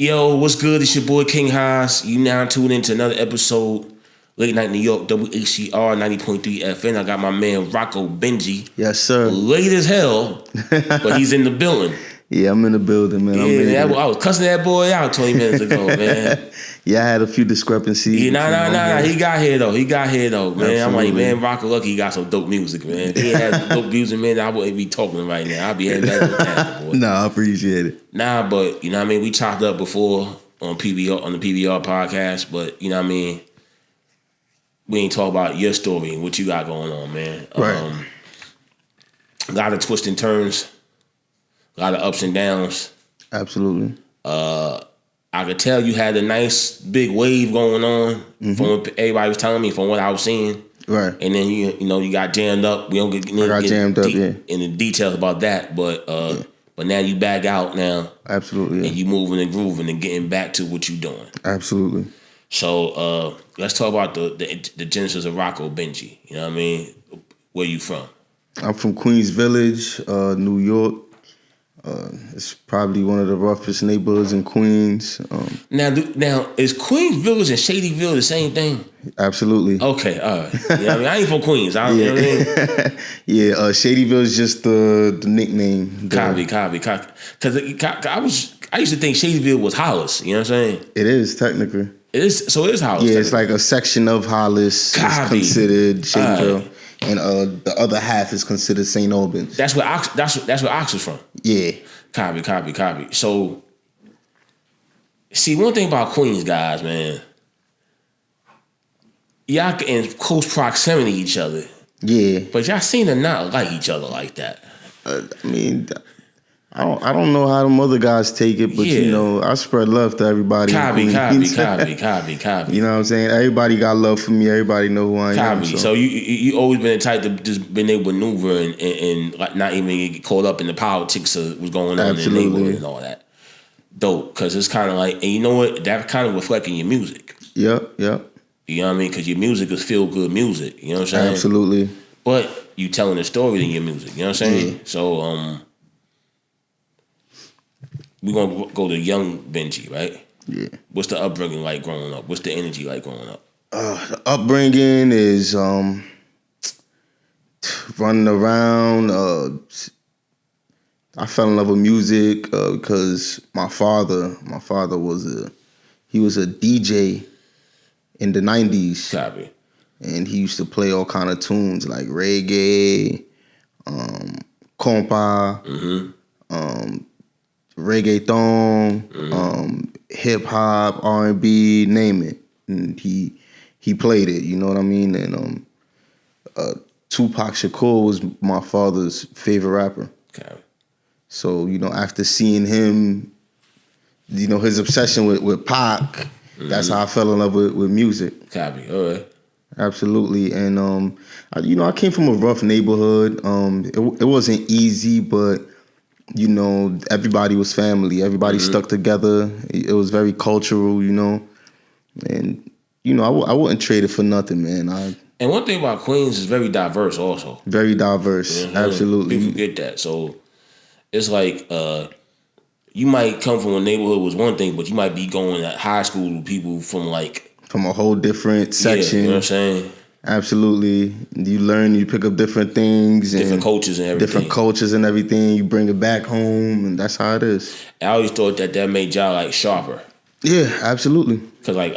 Yo, what's good? It's your boy King Haas. You now tuned into another episode, Late Night New York, WHCR 90.3 FN. I got my man Rhoco Benjie. Yes, sir. Late as hell, but he's in the building. Yeah, I'm in the building, man. Yeah, I was cussing that boy out 20 minutes ago, man. Yeah, I had a few discrepancies. Yeah, nah. He got here though, man. Absolutely. I'm like, man, Rhoco lucky he got some dope music, man. If he had dope music, man, I wouldn't be talking right now. I'd be heading back to the town, boy. Nah, I appreciate it. Nah, but you know what I mean? We chopped up before on the PBR podcast, but you know what I mean? We ain't talk about your story and what you got going on, man. Right. A lot of twists and turns, a lot of ups and downs. Absolutely. I could tell you had a nice big wave going on from what everybody was telling me, from what I was seeing. Right. And then you got jammed up. We don't get jammed up, yeah. in the details about that, but now you back out now. Absolutely. Yeah. And you moving and grooving and getting back to what you doing. Absolutely. So let's talk about the genesis of Rhoco Benjie. You know what I mean? Where you from? I'm from Queens Village, New York. It's probably one of the roughest neighborhoods in Queens. Now, is Queens Village and Shadyville the same thing? Absolutely. Okay, all right. You know what I mean? I ain't from Queens. You know what I mean? Yeah, Shadyville is just the nickname. Copy. Because I used to think Shadyville was Hollis. You know what I'm saying? It is, technically. It is. So it is Hollis. Yeah, it's like a section of Hollis is considered Shadyville. And the other half is considered St. Albans. That's where Ox is from. Yeah. Copy. So, see, one thing about Queens guys, man, y'all in close proximity to each other. Yeah. But y'all seem to not like each other like that. I mean, I don't know how them other guys take it, but I spread love to everybody. Copy. You know what I'm saying? Everybody got love for me. Everybody know who I am. So you always been the type to just been able to maneuver and like not even get caught up in the politics of what's going on in the neighborhood and all that. Dope, because it's kind of like, and you know what? That kind of reflecting your music. Yep. You know what I mean? Because your music is feel good music. You know what I'm saying? Absolutely. But you telling a story in your music. You know what I'm saying? Yeah. So we're going to go to young Benjie, right? Yeah. What's the upbringing like growing up? What's the energy like growing up? The upbringing is running around. I fell in love with music because my father was a DJ in the 90s. Copy. And he used to play all kind of tunes like reggae, compa, reggaeton, hip hop, R&B, name it. And he played it, you know what I mean? And Tupac Shakur was my father's favorite rapper. Okay. So, after seeing him, his obsession with Pac, that's how I fell in love with music. Copy. All right. Absolutely. And I came from a rough neighborhood. It wasn't easy, but everybody was family. Everybody stuck together. It was very cultural, And, I wouldn't trade it for nothing, man. And one thing about Queens is very diverse also. Very diverse. Absolutely. People get that. So it's like you might come from a neighborhood was one thing, but you might be going to high school with people from a whole different section. Yeah, you know what I'm saying? Absolutely. You learn, you pick up different things. Different cultures and everything. You bring it back home, and that's how it is. I always thought that made y'all sharper. Yeah, absolutely. Because like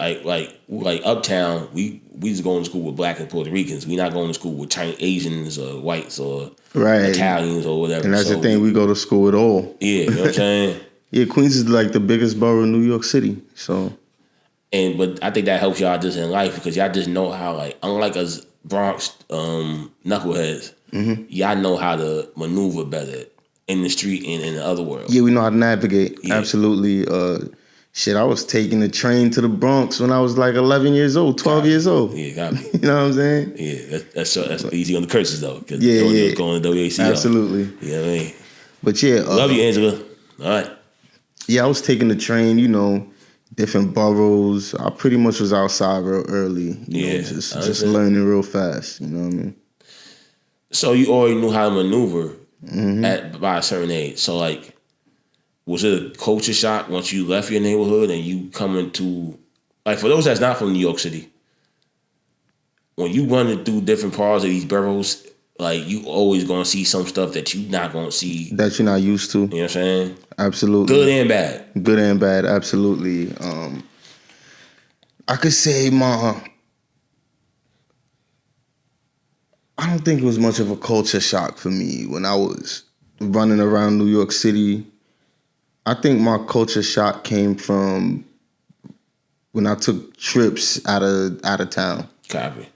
uptown, we just going to school with black and Puerto Ricans. We not going to school with Chinese, Asians or whites or Italians or whatever. And that's the thing, we go to school with all. Yeah, you know what I'm saying? Yeah, Queens is like the biggest borough in New York City, so... But I think that helps y'all just in life because y'all just know how unlike us Bronx knuckleheads, y'all know how to maneuver better in the street and in the other world. Yeah, we know how to navigate. Yeah. Absolutely. I was taking the train to the Bronx when I was like 11 years old, 12 years old. Yeah, got me. You know what I'm saying? Yeah, that's easy on the curses though. Cause going to WACL. Absolutely. You know what I mean? But yeah. Love you, Angela. All right. Yeah, I was taking the train, different boroughs. I pretty much was outside real early. Just learning real fast. You know what I mean? So you already knew how to maneuver by a certain age. So was it a culture shock once you left your neighborhood and you come into, like, for those that's not from New York City, when you running through different parts of these boroughs, like, you always gonna see some stuff that you not gonna see. That you're not used to. You know what I'm saying? Absolutely. Good and bad. Good and bad, absolutely. I could say I don't think it was much of a culture shock for me when I was running around New York City. I think my culture shock came from when I took trips out of town. Copy.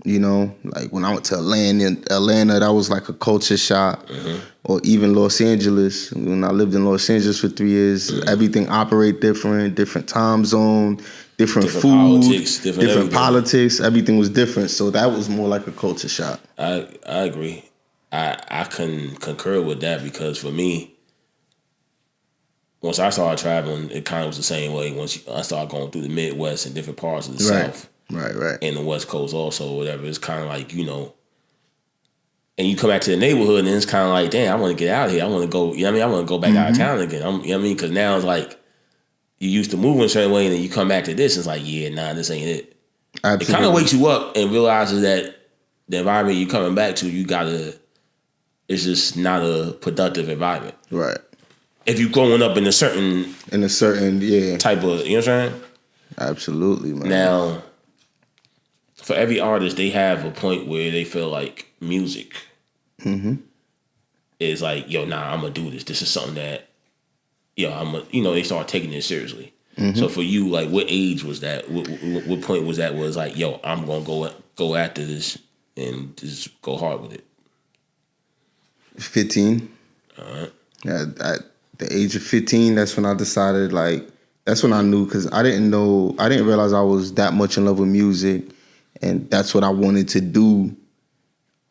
You know, like when I went to Atlanta, that was like a culture shock. Mm-hmm. Or even Los Angeles. When I lived in Los Angeles for 3 years, everything operate different time zone, different food, politics, different politics. Everything was different. So that was more like a culture shock. I agree. I can concur with that because for me, once I started traveling, it kind of was the same way. Once I started going through the Midwest and different parts of the South. Right. And the West Coast also, whatever. It's kind of like, you know, and you come back to the neighborhood and it's kind of like, damn, I want to get out of here. I want to go, you know what I mean? I want to go back out of town again. You know what I mean? Because now it's like, you used to move in a certain way and then you come back to this and it's like, yeah, nah, this ain't it. Absolutely. It kind of wakes you up and realizes that the environment you're coming back to, it's just not a productive environment. Right. If you're growing up in a certain type of, you know what I'm saying? Absolutely, man. Now, for every artist, they have a point where they feel like music is like, yo, nah, I'm gonna do this. This is something that, they start taking it seriously. Mm-hmm. So for you, like, what age was that? What point was that? Was like, yo, I'm gonna go after this and just go hard with it. 15. All right. Yeah, at the age of 15, that's when I decided, like, that's when I knew, because I didn't realize I was that much in love with music. And that's what I wanted to do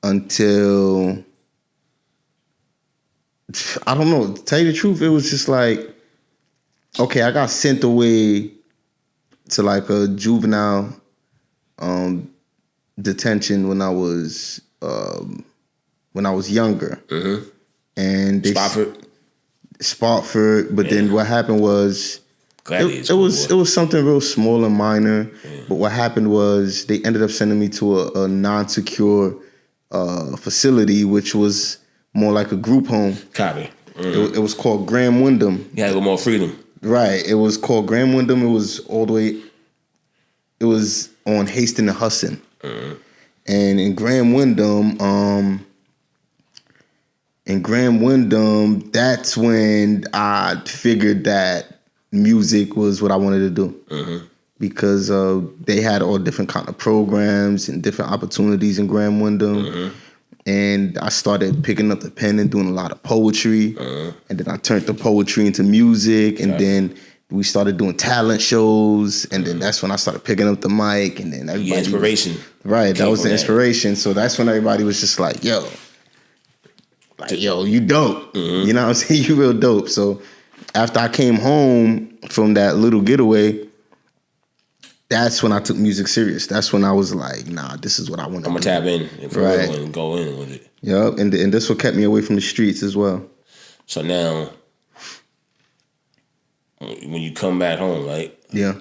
until, I don't know, to tell you the truth, it was just like, okay, I got sent away to like a juvenile detention when I was younger. Mm-hmm. And Spofford, but then what happened was, it was something real small and minor, but what happened was they ended up sending me to a non-secure facility, which was more like a group home. Copy. Mm-hmm. It was called Graham Wyndham. You had a little more freedom. Right. It was called Graham Wyndham. It was all the way. It was on Hastings and Hudson, and in Graham Wyndham, that's when I figured that music was what I wanted to do, because they had all different kind of programs and different opportunities in Graham Wyndham, and I started picking up the pen and doing a lot of poetry, and then I turned the poetry into music, and then we started doing talent shows, and then that's when I started picking up the mic, and then everybody inspiration, right? That was the inspiration. So that's when everybody was just like, "Yo, you dope," you know what I'm saying? You real dope. So after I came home from that little getaway, that's when I took music serious. That's when I was like, nah, this is what I want to do. I'm going to tap in and real and go in with it. Yep, and this what kept me away from the streets as well. So now, when you come back home, right? Yeah.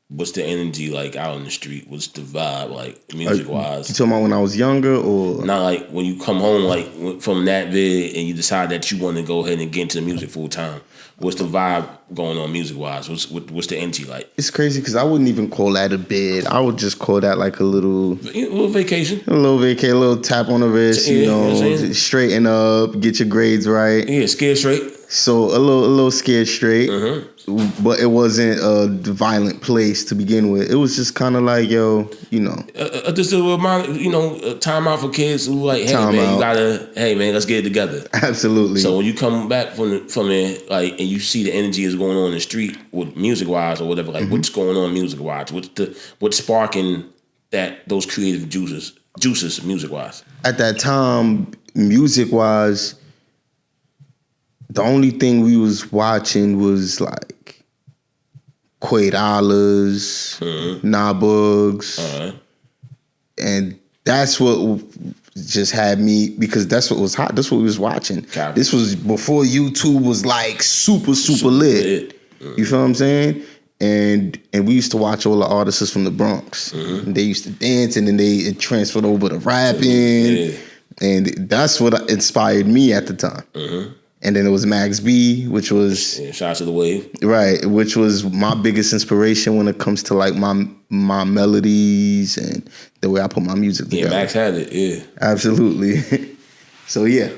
What's the energy like out in the street? What's the vibe like music-wise? You talking about when I was younger or? Not like when you come home like from that vid and you decide that you want to go ahead and get into the music full time. What's the vibe going on music-wise? What's the energy like? It's crazy because I wouldn't even call that a bid. I would just call that like a little vacation. A little tap on the wrist, straighten up, get your grades right. Yeah, scared straight. So a little scared straight. But it wasn't a violent place to begin with. It was just kind of like, just a reminder, time out for kids who like, hey man, let's get it together. Absolutely. So when you come back from it, like, and you see the energy is going on in the street with music wise or whatever, like what's going on music wise? What's sparking those creative juices music wise? At that time, music wise, the only thing we was watching was like Quaid Dollars, Nah Bugs, and that's what just had me, because that's what was hot. That's what we was watching. Copy. This was before YouTube was like super lit. You feel what I'm saying? And we used to watch all the artists from the Bronx. And they used to dance, and then it transferred over to rapping. And that's what inspired me at the time. And then it was Max B, which was shout out to the wave, right? Which was my biggest inspiration when it comes to like my melodies and the way I put my music together. Yeah, Max had it. Absolutely. So yeah,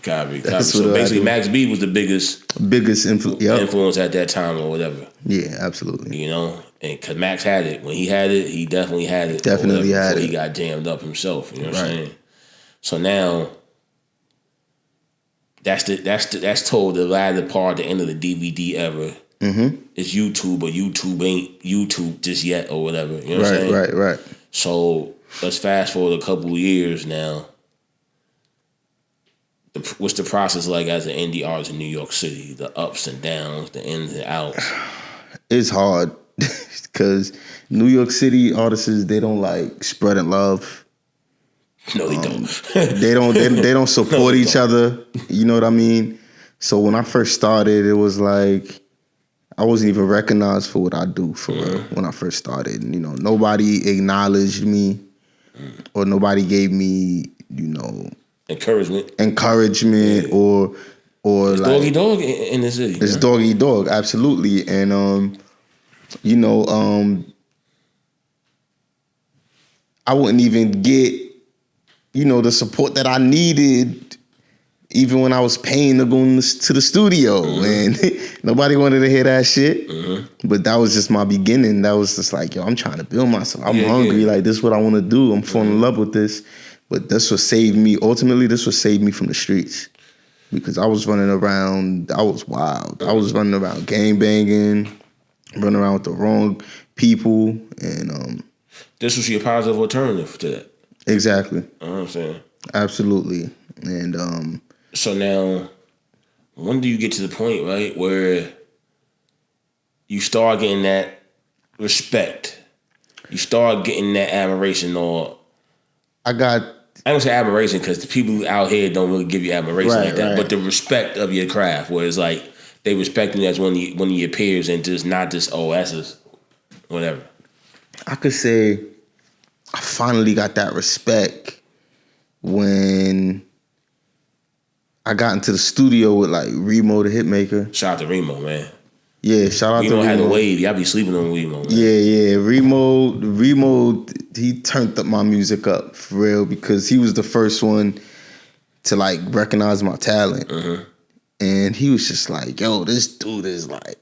copy. So basically, Max B was the biggest influence at that time or whatever. Yeah, absolutely. You know, and because Max had it when he had it, he definitely had it. Definitely had before it. He got jammed up himself. You know what I'm saying? So now. That's toward the latter part, the end of the DVD era. It's YouTube, but YouTube ain't YouTube just yet or whatever. You know what I'm saying? Right. So let's fast forward a couple of years now. What's the process like as an indie artist in New York City? The ups and downs, the ins and outs. It's hard because New York City artists, they don't like spreading love. No, they don't. They don't support each other. You know what I mean? So when I first started, it was like I wasn't even recognized for what I do for real when I first started. You know, nobody acknowledged me or nobody gave me, you know, encouragement or it's like doggy dog in the city. It's doggy dog, absolutely. And you know, I wouldn't even get, you know, the support that I needed, even when I was paying to go to the studio, and nobody wanted to hear that shit. But that was just my beginning. That was just like, yo, I'm trying to build myself. I'm hungry. Like, this is what I want to do. I'm falling in love with this. But this would save me. Ultimately, this would save me from the streets, because I was running around. I was wild. I was running around gang banging, running around with the wrong people, and this was your positive alternative to that. Exactly. You know what I'm saying? Absolutely. And so now, when do you get to the point, right, where you start getting that respect? You start getting that admiration, or I don't say admiration because the people out here don't really give you admiration like that, but the respect of your craft, where it's like they respect you as one of your peers, and just not just that's just whatever. I could say I finally got that respect when I got into the studio with like Remo the Hitmaker. Shout out to Remo, man. Yeah, shout out to Remo. Remo had a wave. Y'all be sleeping on Remo, man. Yeah. Remo, he turned up my music up for real, because he was the first one to like recognize my talent. And he was just like, yo, this dude is like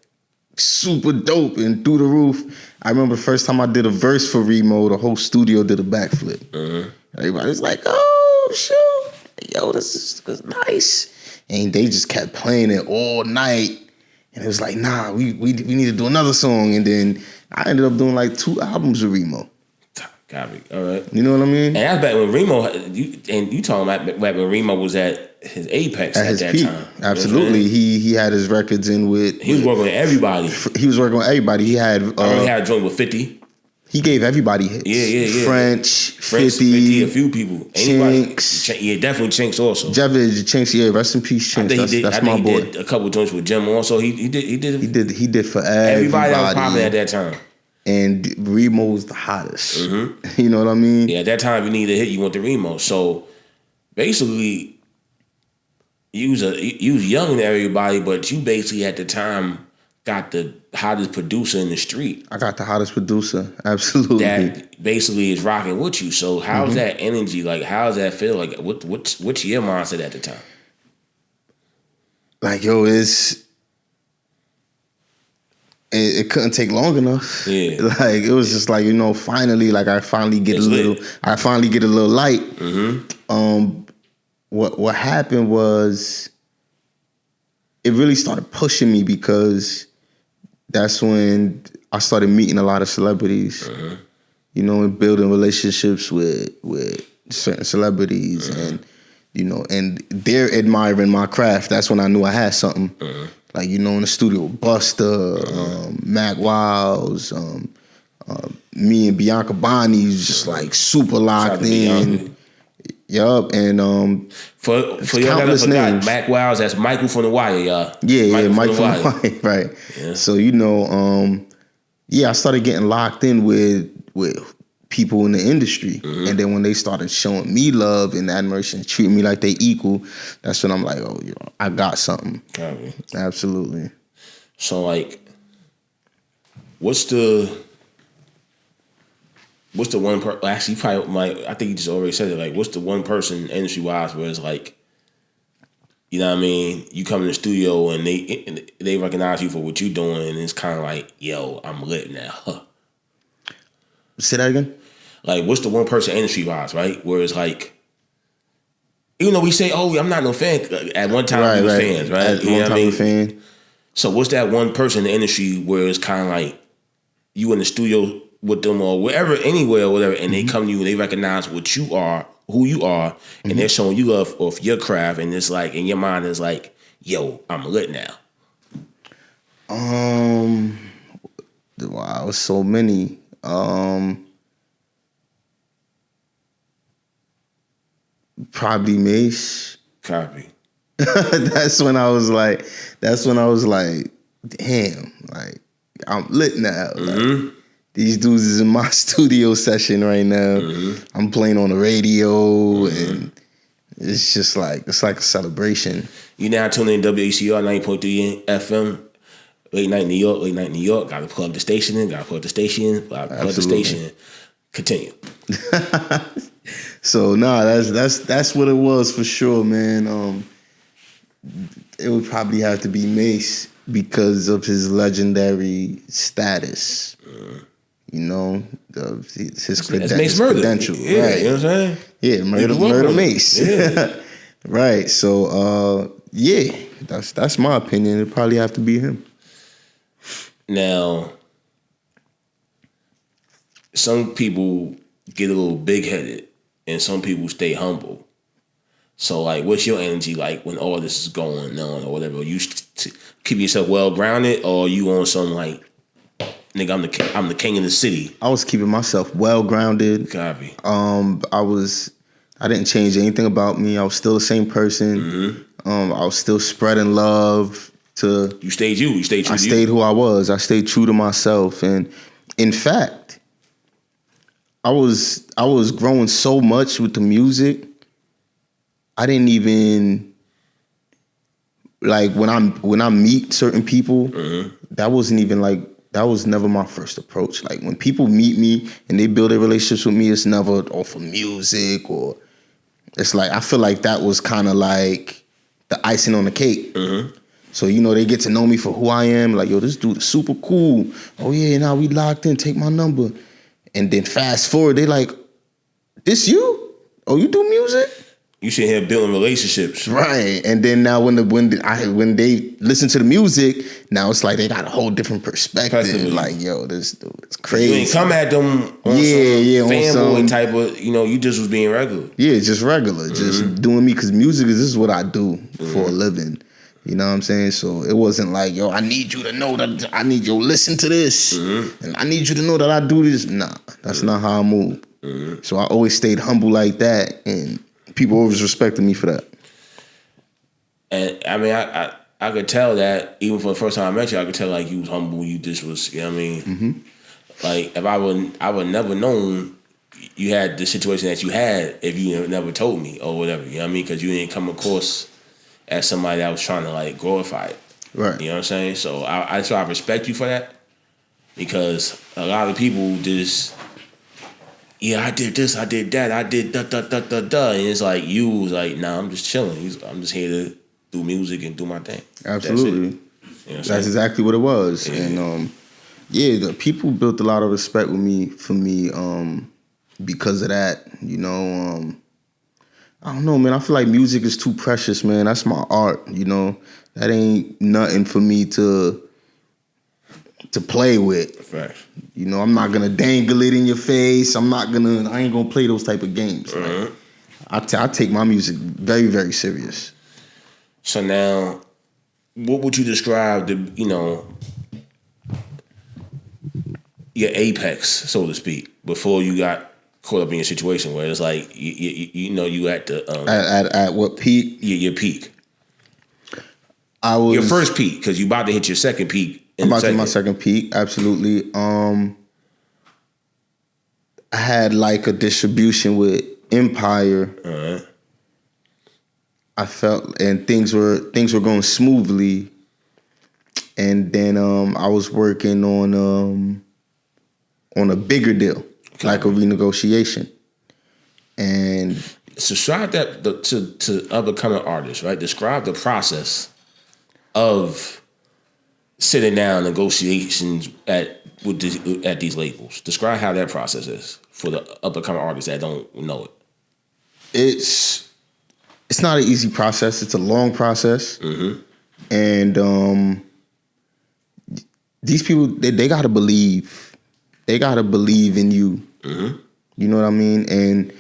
super dope and through the roof. I remember the first time I did a verse for Remo, the whole studio did a backflip. Everybody's like, oh, shoot. Yo, this is nice. And they just kept playing it all night. And it was like, nah, we need to do another song. And then I ended up doing like 2 albums with Remo. Copy. All right. You know what I mean? And that's back when Remo, you talking about back when Remo was at his apex at that peak. time. Absolutely. He had his records in with... He was working with everybody. He was working with everybody. He had... he had a joint with 50. He gave everybody hits. Yeah. French, 50, a few people. Chinks. Definitely Chinks also. Chinks, yeah, rest in peace, Chinks. That's my boy. He did a couple joints with Jim also. He did for everybody that was popping at that time. And Remo was the hottest. You know what I mean? Yeah, at that time you need a hit, you went to Remo. So basically, you was young than everybody, but you basically at the time got the hottest producer in the street. I got the hottest producer, absolutely. That basically is rocking with you. So how's that energy? Like, how's that feel? Like, what's your mindset at the time? Like, yo, it couldn't take long enough. Yeah. Like, it was just like, you know, finally, like I finally get a little light. What happened was it really started pushing me, because that's when I started meeting a lot of celebrities, you know, and building relationships with certain celebrities, and, you know, and they're admiring my craft. That's when I knew I had something. Like, you know, in the studio, Busta, Mac Wiles, me and Bianca Bonnie's just like super locked in. Yup, and for y'all that forgot, Mac Wiles, that's Michael from The Wire, y'all. Yeah, Michael from The Wire, right. Yeah. So, I started getting locked in with people in the industry. Mm-hmm. And then when they started showing me love and admiration, treating me like they equal, that's when I'm like, oh, I got something. Copy. Absolutely. So, like, what's the one person? Actually, probably I think you just already said it. Like, what's the one person industry wise where it's like, you know what I mean? You come in the studio and they recognize you for what you're doing, and it's kind of like, yo, I'm lit now. Huh. Say that again. Like, what's the one person industry wise, right? Where it's like, even though we say, oh, I'm not no fan. At one time, we were fans, right? At one time, we were fan. So, what's that one person in the industry where it's kind of like you in the studio with them or wherever, anywhere or whatever, and they come to you and they recognize what you are, who you are, and they're showing you love of your craft, and it's like in your mind is like, yo, I'm lit now. Wow, so many. Probably Mase. Copy. That's when I was like, damn, like I'm lit now. Mm-hmm. Like, these dudes is in my studio session right now. Mm-hmm. I'm playing on the radio, and it's just like it's like a celebration. You now tuning in WACR 90.3 FM. Late night New York. Gotta plug the station in. Plug the station in. Continue. So that's what it was for sure, man. It would probably have to be Mase because of his legendary status. His credential. Yeah, right. You know what I'm saying? Yeah, murder Mase. Yeah. Right. So that's my opinion. It'd probably have to be him. Now, some people get a little big-headed and some people stay humble. So, like, what's your energy like when all this is going on or whatever? You keep yourself well-grounded, or you on some, like, nigga, I'm the king of the city? I was keeping myself well-grounded. Copy. I didn't change anything about me. I was still the same person. Mm-hmm. I was still spreading love to... You stayed you. You stayed true. I stayed who I was. I stayed true to myself. And in fact, I was growing so much with the music. I didn't even like when I meet certain people, that wasn't even like that was never my first approach. Like when people meet me and they build their relationships with me, it's never off of music, or it's like I feel like that was kind of like the icing on the cake. Mm-hmm. So, they get to know me for who I am. Like, yo, this dude is super cool. Oh, yeah, now we locked in. Take my number. And then fast forward, they like, this you? Oh, you do music? You should have building relationships. Right. And then now when they listen to the music, now it's like they got a whole different perspective. Like, yo, this dude is crazy. You ain't come at them on some fanboy type of, you just was being regular. Yeah, just regular. Mm-hmm. Just doing me, because music is, this is what I do for a living. You know what I'm saying? So it wasn't like, yo, I need you to know that I need you to listen to this. Mm-hmm. And I need you to know that I do this. Nah, that's not how I move. Mm-hmm. So I always stayed humble like that, and people always respected me for that. And I mean, I could tell that even for the first time I met you, I could tell like you was humble. You just was, you know what I mean? Mm-hmm. Like if I would never known you had the situation that you had if you never told me or whatever. You know what I mean? Because you didn't come across as somebody that was trying to like glorify it. Right. You know what I'm saying? So I respect you for that, because a lot of people just, I did this, I did that, I did da. And it's like, you was like, nah, I'm just chilling. I'm just here to do music and do my thing. Absolutely. That's exactly what it was. Yeah. And the people built a lot of respect for me because of that. I don't know, man. I feel like music is too precious, man. That's my art, That ain't nothing for me to play with. Fact. I'm not gonna dangle it in your face. I ain't gonna play those type of games. Like, I take my music very, very serious. So now, what would you describe your apex, so to speak, before you got caught up in your situation where it's like you know you at the at what peak? Your peak. I was your first peak because you about to hit your second peak. I'm about to hit my second peak. Absolutely. I had like a distribution with Empire. Uh-huh. I felt and things were going smoothly, and then I was working on a bigger deal, like a renegotiation, and describe that to up and coming artists, right? Describe the process of sitting down negotiations at these labels. Describe how that process is for the up and coming artists that don't know it. It's not an easy process. It's a long process, and these people they gotta believe. They gotta believe in you. You know what I mean? And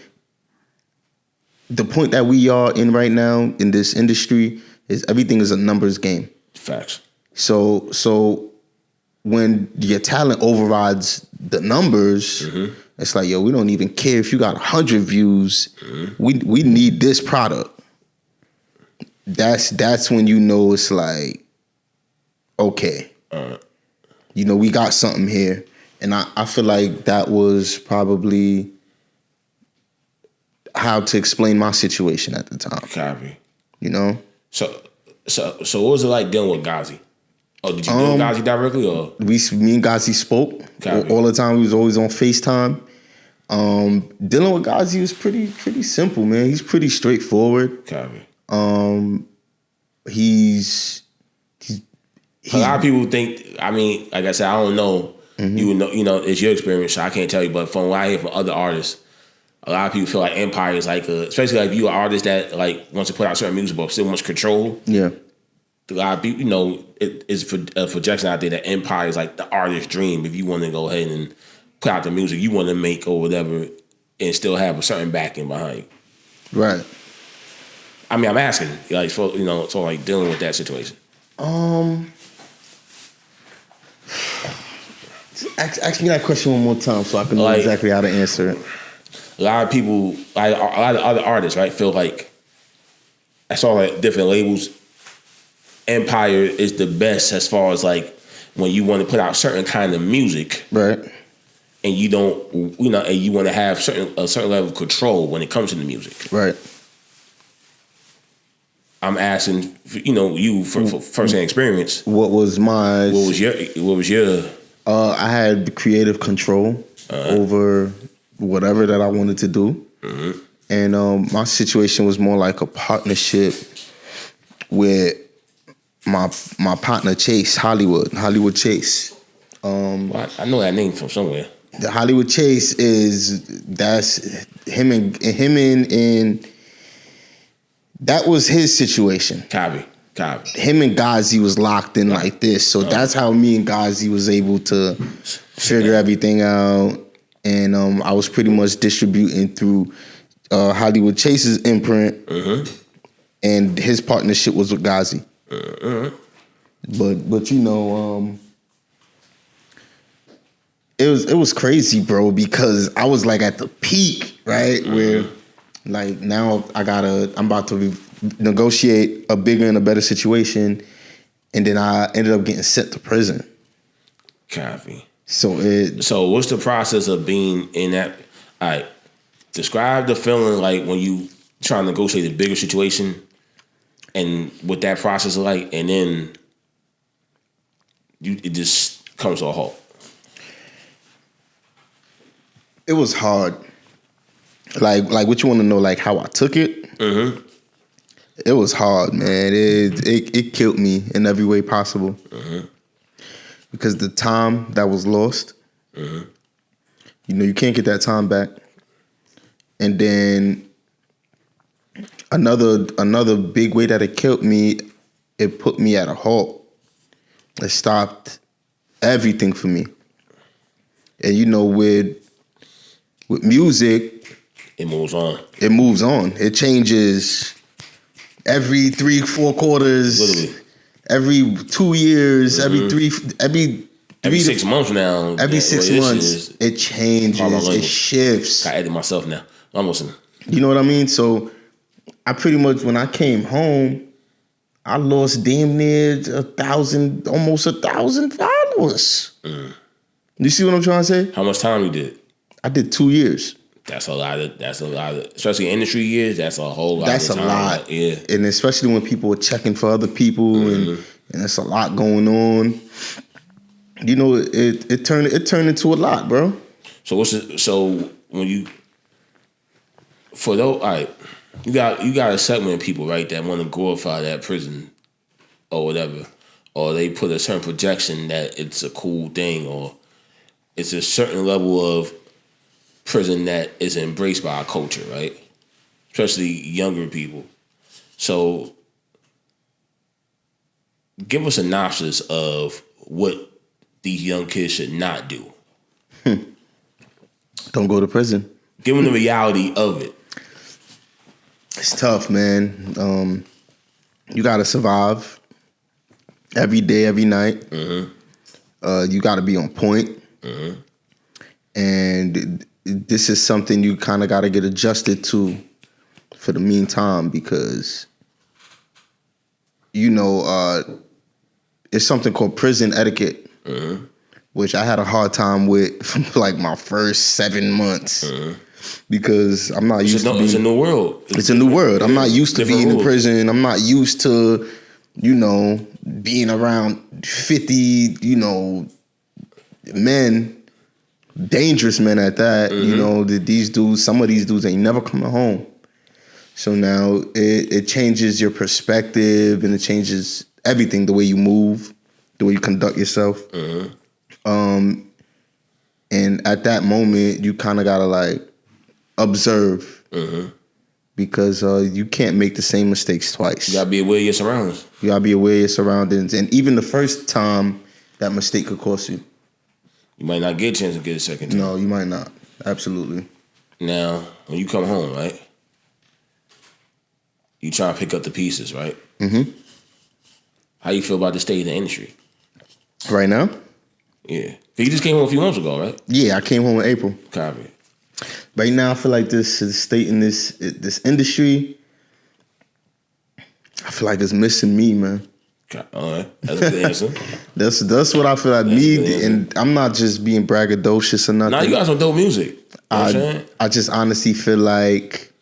the point that we are in right now in this industry is everything is a numbers game. Facts. So when your talent overrides the numbers, it's like, yo, we don't even care if you got 100 views. We need this product. That's when you know it's like, okay, you know, we got something here. And I feel like that was probably how to explain my situation at the time. Copy. You know? So what was it like dealing with Ghazi? Oh, did you deal with Ghazi directly or? Me and Ghazi spoke all the time. We was always on FaceTime. Dealing with Ghazi was pretty simple, man. He's pretty straightforward. Copy. He's a lot of people think, I mean, like I said, I don't know. You know, it's your experience, so I can't tell you. But from what I hear from other artists, a lot of people feel like Empire is like especially like if you're an artist that like wants to put out certain music but still wants control. Yeah. A lot of people, you know, it's a projection out there that Empire is like the artist's dream. If you want to go ahead and put out the music you want to make or whatever, and still have a certain backing behind you. Right. I mean, I'm asking, like, for, you know, so like dealing with that situation. Ask me that question one more time so I can know exactly how to answer it. A lot of people, like a lot of other artists, right, feel like I saw like different labels. Empire is the best as far as like when you want to put out certain kind of music, right? And you don't, you know, and you want to have a certain level of control when it comes to the music, right? I'm asking, you know, you for first-hand experience. What was your? I had creative control over whatever that I wanted to do, and my situation was more like a partnership with my partner Chase, Hollywood Chase. Well, I know that name from somewhere. The Hollywood Chase that's him and that was his situation. Copy. Him and Ghazi was locked in like this, so that's how me and Ghazi was able to figure everything out. And I was pretty much distributing through Hollywood Chase's imprint, and his partnership was with Ghazi. But you know, it was crazy, bro, because I was like at the peak, right? Where like now I'm about to negotiate a bigger and a better situation, and then I ended up getting sent to prison. Copy. So what's the process of being in that? All right, describe the feeling like when you try to negotiate a bigger situation, and what that process is like, and then it just comes to a halt. It was hard. Like what you want to know, like how I took it. It was hard, man. It killed me in every way possible. Because the time that was lost, you know, you can't get that time back. And then another big way that it killed me, it put me at a halt. It stopped everything for me. And you know, with music, it moves on. It changes every 3-4 quarters. Literally. Every 2 years, every Every 6 months now. Every 6 months, it changes. It shifts. I edit myself now. I'm listening. You know what I mean? So I pretty much, when I came home, I lost damn near 1,000, almost 1,000 followers. You see what I'm trying to say? How much time you did? I did 2 years. That's a lot of, especially industry years, that's a whole lot. That's of time. A lot. Yeah. And especially when people are checking for other people and there's a lot going on. You know, it turned into a lot, bro. So when you, for those, all right, you got a segment of people, right, that want to glorify that prison or whatever, or they put a certain projection that it's a cool thing, or it's a certain level of prison that is embraced by our culture, right? Especially younger people. So give us a synopsis of what these young kids should not do. Don't go to prison. Give them the reality of it. It's tough, man. You gotta survive every day, every night. You gotta be on point. And this is something you kind of gotta get adjusted to for the meantime, because it's something called prison etiquette. Which I had a hard time with for like my first 7 months. Because I'm not used to being... It's a new world. It's a new world. I'm not used to being in prison. I'm not used to, being around 50, men, dangerous men at that. Some of these dudes ain't never coming home. So now it changes your perspective, and it changes everything, the way you move, the way you conduct yourself. And at that moment, you kind of gotta like observe, because you can't make the same mistakes twice. You gotta be aware of your surroundings. You gotta be aware of your surroundings, and even the first time, that mistake could cost you. You might not get a chance to get a second time. No, you might not. Absolutely. Now, when you come home, right? You try to pick up the pieces, right? How you feel about the state of the industry right now? Yeah. You just came home a few months ago, right? Yeah, I came home in April. Copy. Right now, I feel like this state in this industry, I feel like it's missing me, man. All right. That's a good answer. That's what I feel I need, and I'm not just being braggadocious or nothing. Nah, you got some dope music. I just honestly feel like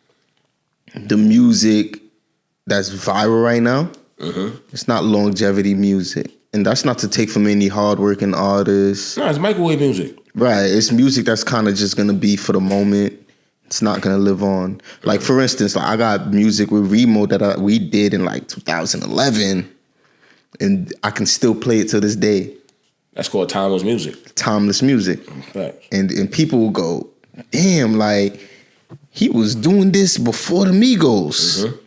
the music that's viral right now, it's not longevity music. And that's not to take from any hardworking artists. No, it's microwave music. Right. It's music that's kind of just going to be for the moment. It's not going to live on. Like, for instance, I got music with Remo that we did in, like, 2011. And I can still play it to this day. That's called timeless music. Timeless music. Right. And people will go, damn, like, he was doing this before the Migos.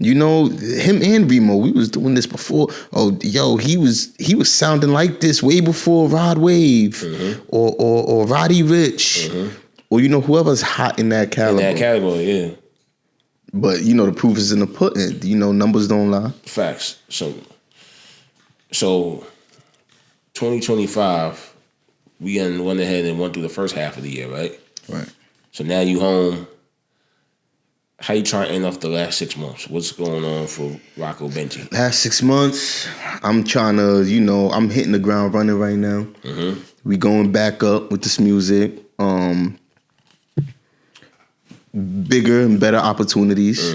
Him and Remo, we was doing this before. Oh, yo, he was sounding like this way before Rod Wave or Roddy Rich or whoever's hot in that caliber. In that category, yeah. But the proof is in the pudding. Numbers don't lie. Facts. So 2025, we went ahead and went through the first half of the year, right? Right. So now you home. How you trying to end off the last 6 months? What's going on for Rhoco Benjie? Last 6 months, I'm trying to, I'm hitting the ground running right now. We going back up with this music. Bigger and better opportunities.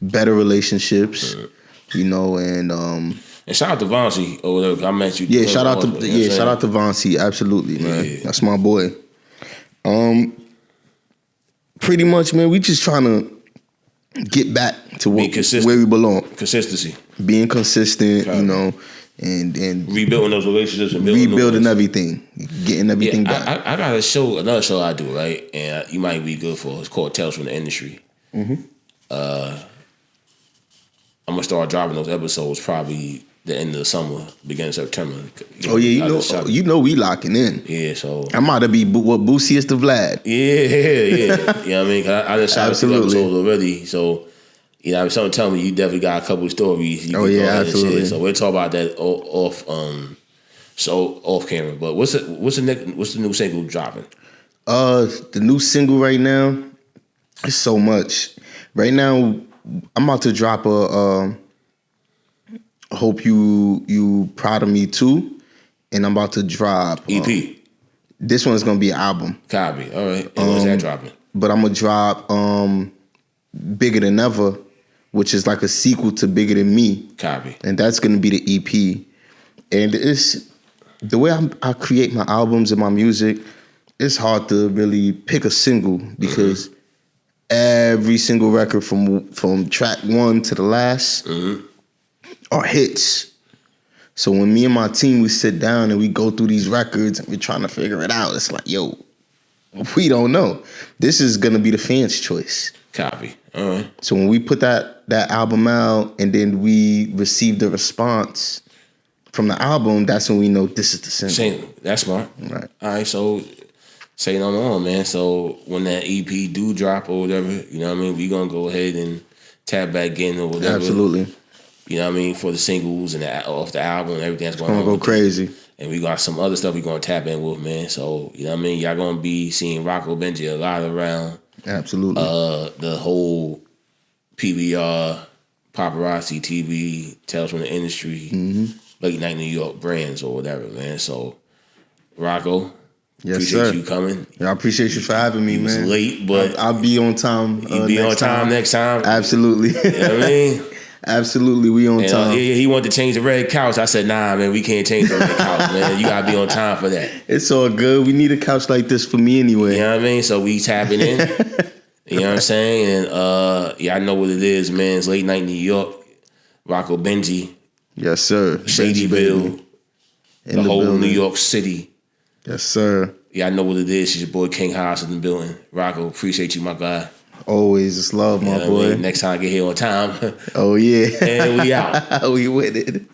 Better relationships. And shout out to Vonsi or whatever. I met you. Yeah, shout out to Vonsi. Absolutely, man. Yeah. That's my boy. Pretty much, man, we just trying to get back to where we belong. Consistency. Being consistent, and rebuilding those relationships and rebuilding everything. Getting everything back. I got another show I do, right? And you might be good for. It's called Tales from the Industry. I'm gonna start dropping those episodes probably the end of the summer, beginning of September. We locking in. Yeah, so I might be what Boosie is to Vlad. Yeah. You know what I mean? I just shot a few episodes already, so someone tell me you definitely got a couple of stories. Absolutely. So we'll talk about that So off camera, but what's the new single dropping? The new single right now is so much. Right now, I'm about to drop a Hope You Proud of Me too, and I'm about to drop EP. This one's gonna be an album. Copy. All right. And when's that dropping? But I'm gonna drop Bigger Than Ever, which is like a sequel to Bigger Than Me. Copy. And that's gonna be the EP. And it's the way I create my albums and my music. It's hard to really pick a single because every single record from track 1 to the last are hits. So when me and my team, we sit down and we go through these records and we're trying to figure it out, it's like, yo, we don't know. This is gonna be the fans' choice. Copy. All right. So when we put that album out and then we receive the response from the album, that's when we know this is the single. That's smart. Right. All right, so say no more, man. So when that EP do drop or whatever, you know what I mean, we gonna go ahead and tap back in or whatever. Absolutely. You know what I mean, for the singles and off the album and everything that's going on. Go crazy. And we got some other stuff we gonna tap in with, man. So, you know what I mean? Y'all gonna be seeing Rhoco, Benjie a lot around. Absolutely. The whole PBR, paparazzi, TV, Tales from the Industry, Late Night New York brands or whatever, man. So, Rhoco, yes, appreciate sir. You coming. Yeah, I appreciate you for having me, man. It's late, but I'll be on time. You be on time next time. Absolutely. You know what I mean? Absolutely, we on time. He wanted to change the red couch. I said, nah, man, we can't change the red couch, man. You gotta be on time for that. It's all good. We need a couch like this for me anyway. You know what I mean? So we tapping in. You know what I'm saying? And yeah, I know what it is, man. It's Late Night New York. Rhoco, Benjie. Yes, sir. Shadyville. The whole building. New York City. Yes, sir. Yeah, I know what it is. It's your boy King Haas in the building. Rhoco, appreciate you, my guy. Always, it's love, my boy. Next time I get here on time. Oh, yeah. And we out. We with it.